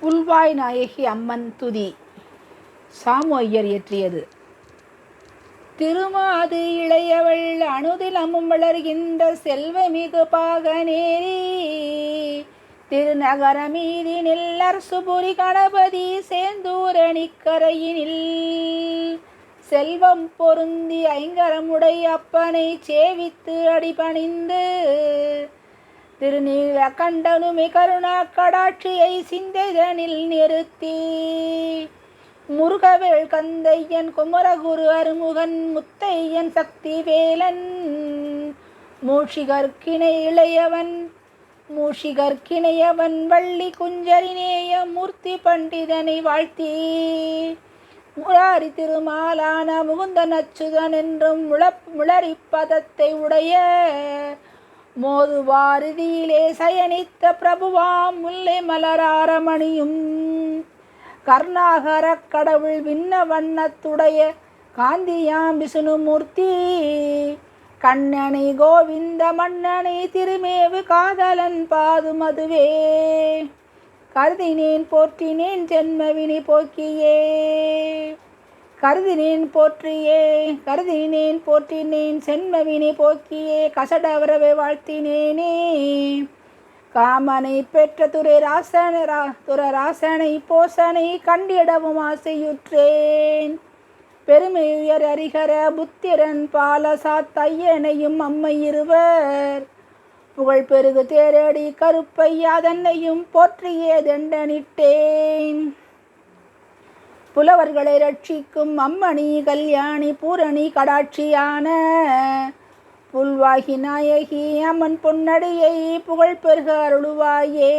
புல்வாய் நாயகி அம்மன் துதி. சாமு ஐயர் இயற்றியது. திருமாது இளையவள் அணுதிலமும் வளர்கின்ற செல்வமிகு பாகநேரி திருநகர மீதினில் அரசுபுரி கணபதி சேந்தூரணிக்கரையினில் செல்வம் பொருந்தி ஐங்கரமுடை அப்பனை சேவித்து அடிபணிந்து திருநீல கண்டனுமி கருணா கடாட்சியை சிந்தைதனில் நிறுத்தி முருகவேள் கந்தையன் குமரகுரு அருமுகன் முத்தையன் சக்தி வேலன் மூஷிகர்க்கிணையவன் வள்ளி குஞ்சரிநேய மூர்த்தி பண்டிதனை வாழ்த்தி முராரி திருமாலான முகுந்தன் அச்சுதன் என்றும் முளரிப்பதத்தை உடைய மோதுவாரிதியிலே சயனித்த பிரபுவாம் முல்லை மலராரமணியும் கர்நாகர கடவுள் விண்ண வண்ணத்துடைய காந்தியாம் விஷ்ணுமூர்த்தி கண்ணனை கோவிந்த மன்னனை திருமேவு காதலன் பாதுமதுவே கருதினேன் போற்றினேன் ஜென்மவினி போக்கியே கருதினேன் போற்றினேன் சென்மவினி போக்கியே கசடவரவை வாழ்த்தினேனே காமனை பெற்ற துரராசனை போசனை கண்டிடவும் ஆசையுற்றேன் பெருமையுயர் அரிகர புத்திரன் பாலசாத் ஐயனையும் அம்மை இருவர் புகழ் பெருகு தேரடி கருப்பையா தன்னையும் போற்றியே தண்டனிட்டேன் புலவர்களை ரட்சிக்கும் அம்மணி கல்யாணி பூரணி கடாட்சியான புல்வாகி நாயகி அம்மன் பொன்னடியை புகழ் பெருக அருளுவாயே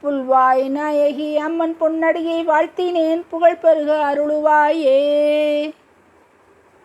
புல்வாய் நாயகி அம்மன் பொன்னடியை வாழ்த்தினேன் புகழ் பெருக அருளுவாயே.